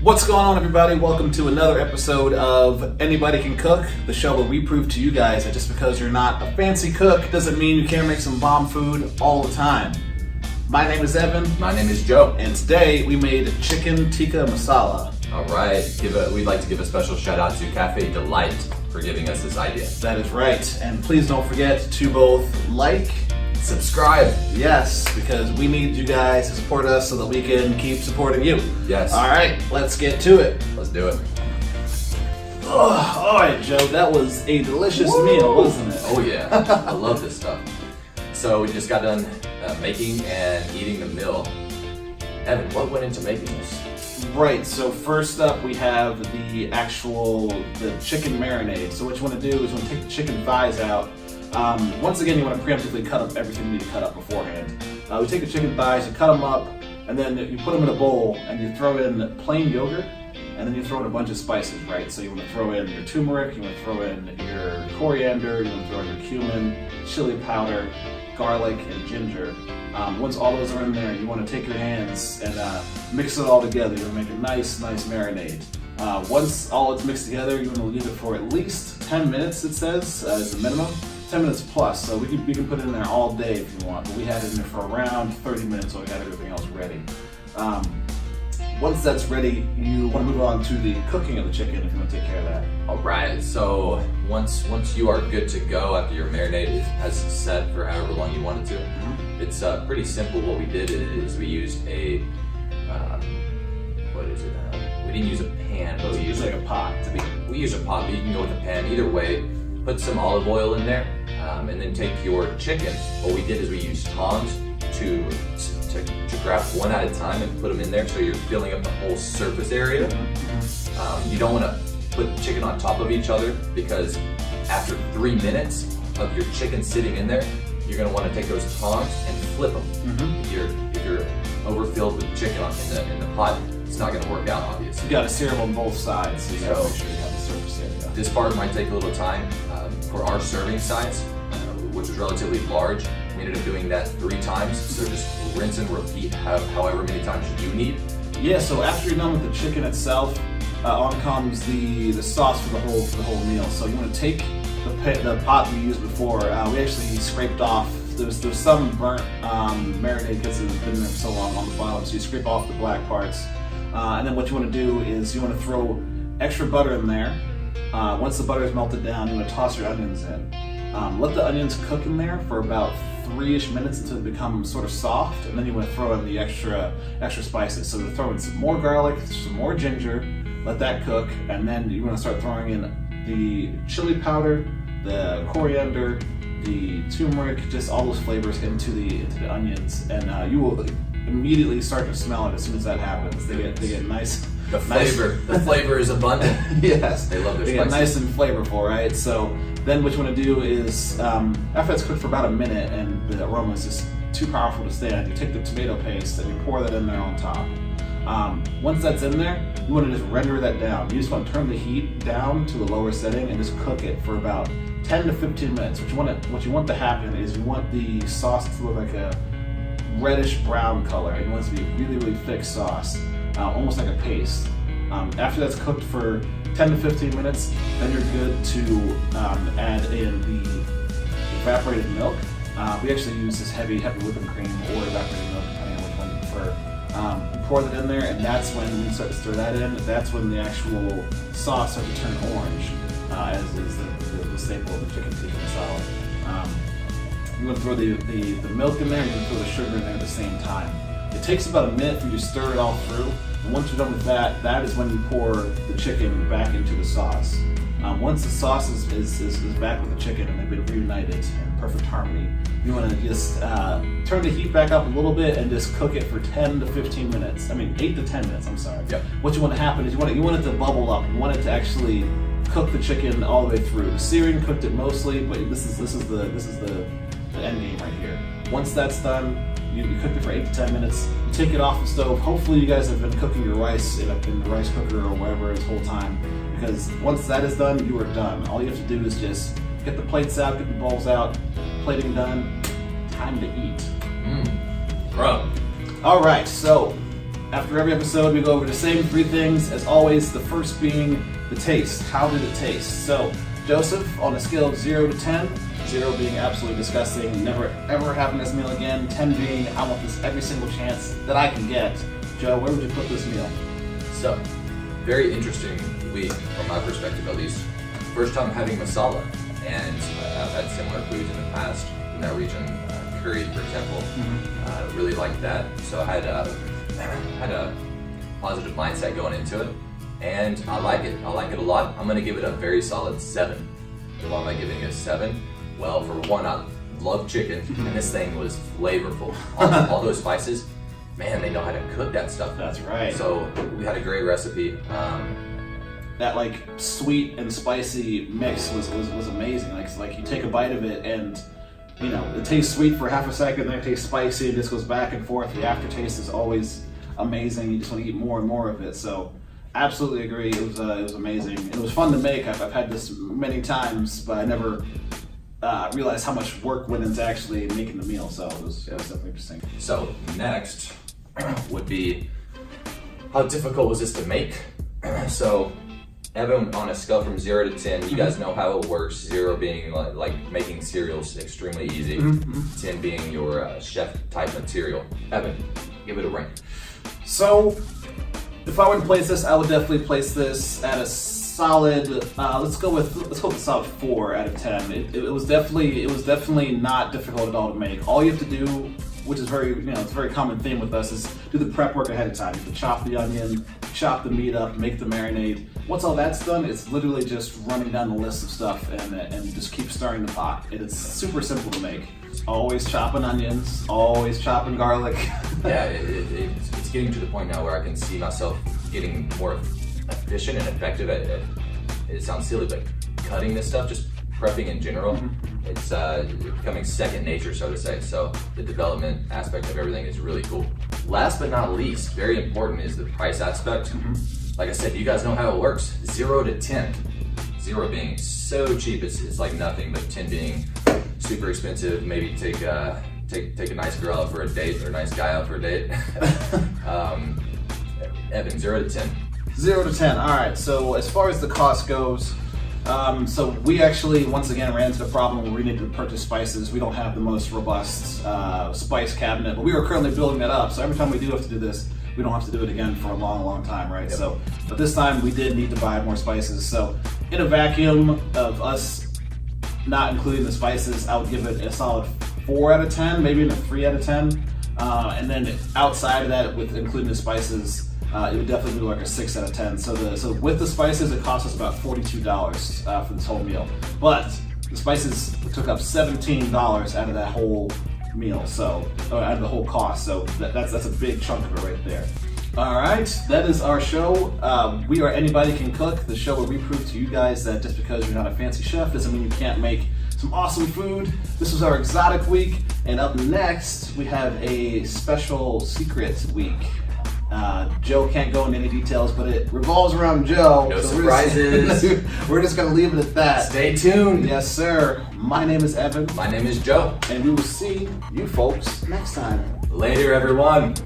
What's going on, everybody? Welcome to another episode of Anybody Can Cook, the show where we prove to you guys that just because you're not a fancy cook doesn't mean you can't make some bomb food all the time. My name is Evan. My name is Joe. And today we made Chicken Tikka Masala. All right, we'd like to give a special shout out to Cafe Delight for giving us this idea. That is right. And please don't forget to both like, subscribe. Yes, because we need you guys to support us so that we can keep supporting you. Yes. All right, let's get to it. Let's do it. Oh, all right, Joe, that was a delicious meal, wasn't it? Oh yeah, I love this stuff. So we just got done making and eating the meal. Evan, what went into making this? Right, so first up we have the chicken marinade. So what you want to do is you want to take the chicken thighs out. Once again, you want to preemptively cut up everything you need to cut up beforehand. We take the chicken thighs, you cut them up, and then you put them in a bowl, and you throw in plain yogurt, and then you throw in a bunch of spices, right? So you want to throw in your turmeric, you want to throw in your coriander, you want to throw in your cumin, chili powder, garlic, and ginger. Once all those are in there, you want to take your hands and mix it all together. You want to make a nice marinade. Once all it's mixed together, you want to leave it for at least 10 minutes, it says, is the minimum. 10 minutes plus, so we can put it in there all day if you want, but we had it in there for around 30 minutes, so we got everything else ready. Once that's ready, you want to move on to the cooking of the chicken if you want to take care of that. All right, so once you are good to go after your marinade has set for however long you want it to, it's pretty simple. What we did is we used a, what is it? We didn't use a pan, but we used like a pot. We use a pot, but you can go with a pan. Either way, put some olive oil in there, and then take your chicken. What we did is we used tongs to grab one at a time and put them in there, so you're filling up the whole surface area. You don't want to put the chicken on top of each other, because after 3 minutes of your chicken sitting in there, you're going to want to take those tongs and flip them. If you're overfilled with chicken in the pot, it's not going to work out, obviously. You got to sear them on both sides, so you got to make sure you have the surface area. This part might take a little time. For our serving size, which was relatively large, we ended up doing that 3 times. So just rinse and repeat however many times you need. Yeah. So after you're done with the chicken itself, on comes the sauce for the whole meal. So you want to take the pot we used before. We actually scraped off. There's some burnt marinade because it's been there for so long on the bottom. So you scrape off the black parts, and then what you want to do is you want to throw extra butter in there. Once the butter is melted down, you want to toss your onions in. Let the onions cook in there for about 3-ish minutes until they become sort of soft, and then you want to throw in the extra spices. So you throw in some more garlic, some more ginger, let that cook, and then you want to start throwing in the chili powder, the coriander, the turmeric, just all those flavors into the onions, and you will immediately start to smell it as soon as that happens. They get nice. The flavor is abundant. Yes, they love their spices. They get nice and flavorful, right? So then what you want to do is, after it's cooked for about a minute and the aroma is just too powerful to stand, you take the tomato paste and you pour that in there on top. Once that's in there, you want to just render that down. You just want to turn the heat down to the lower setting and just cook it for about 10 to 15 minutes. What you want to happen is you want the sauce to look like a reddish brown color. And you want it to be a really thick sauce. Almost like a paste. After that's cooked for 10 to 15 minutes, then you're good to add in the evaporated milk. We actually use this heavy whipping cream or evaporated milk, depending on which one you prefer. You pour that in there, and that's when you start to stir that in. That's when the actual sauce starts to turn orange, as is the staple of the chicken tikka masala. You want to throw the milk in there, and you want to throw the sugar in there at the same time. It takes about a minute for you to stir it all through, and once you're done with that, that is when you pour the chicken back into the sauce. Once the sauce is back with the chicken and they've been reunited in perfect harmony, you want to just turn the heat back up a little bit and just cook it for 10 to 15 minutes. I mean 8 to 10 minutes, I'm sorry. Yep. What you want to happen is you want it to bubble up. You want it to actually cook the chicken all the way through. The searing cooked it mostly, but this is the end game right here. Once that's done, you cook it for 8 to 10 minutes. You take it off the stove. Hopefully you guys have been cooking your rice in the rice cooker or wherever this whole time, because once that is done, you are done. All you have to do is just get the plates out, get the bowls out, plating done, time to eat. Bro. All right, so After every episode, we go over the same 3 things. As always, the first being the taste. How did it taste? So, Joseph, on a scale of 0 to 10, 0 being absolutely disgusting, never ever having this meal again, 10 being I want this every single chance that I can get. Joe, where would you put this meal? So, very interesting week from my perspective at least. First time having masala, and I've had similar foods in the past in that region. Curry, for example, really liked that. So I had a positive mindset going into it, and I like it. I like it a lot. I'm going to give it a very solid 7. So why am I giving it a 7? Well, for one, I love chicken, and this thing was flavorful. All those spices, man, they know how to cook that stuff. That's right. So we had a great recipe. That like sweet and spicy mix was amazing. Like you take a bite of it and you know it tastes sweet for half a second, then it tastes spicy, and just goes back and forth. The aftertaste is always amazing. You just want to eat more and more of it. So absolutely agree. It was amazing. It was fun to make. I've had this many times, but I never realized how much work went into actually making the meal. So it was definitely interesting. So next would be how difficult was this to make? So Evan, on a scale from 0 to 10, you guys know how it works. 0 being like making cereals extremely easy. 10 being your chef type material. Evan, give it a rank. So if I were to place this, I would definitely place this at a solid. Let's go with a solid 4 out of 10. It was definitely not difficult at all to make. All you have to do, which is it's a very common theme with us, is do the prep work ahead of time. You have to chop the onion, chop the meat up, make the marinade. Once all that's done, it's literally just running down the list of stuff and just keep stirring the pot. And it's super simple to make. Always chopping onions, always chopping garlic. Yeah, it's getting to the point now where I can see myself getting more efficient and effective at it. It sounds silly, but cutting this stuff, just prepping in general, it's becoming second nature, so to say. So the development aspect of everything is really cool. Last but not least, very important, is the price aspect. Like I said, you guys know how it works. 0 to 10. 0 being so cheap, it's like nothing, but 10 being super expensive. Maybe take a nice girl out for a date, or a nice guy out for a date. Evan, 0 to 10. 0 to 10. All right. So as far as the cost goes, so we actually once again ran into the problem where we needed to purchase spices. We don't have the most robust spice cabinet, but we are currently building that up. So every time we do have to do this, we don't have to do it again for a long time, right? Yep. So, but this time we did need to buy more spices. So in a vacuum of us not including the spices, I would give it a solid 4 out of 10, maybe even a 3 out of 10. And then outside of that, with including the spices, it would definitely be like a 6 out of 10. So with the spices, it cost us about $42 for this whole meal. But the spices took up $17 out of that whole meal, so out of the whole cost. So that's a big chunk of it right there. All right, that is our show. We are Anybody Can Cook, the show where we prove to you guys that just because you're not a fancy chef doesn't mean you can't make some awesome food. This was our exotic week, and up next we have a special secret week. Joe can't go into any details, but it revolves around Joe. No surprises. We're just going to leave it at that. Stay tuned. Yes, sir. My name is Evan. My name is Joe. And we will see you folks next time. Later, everyone.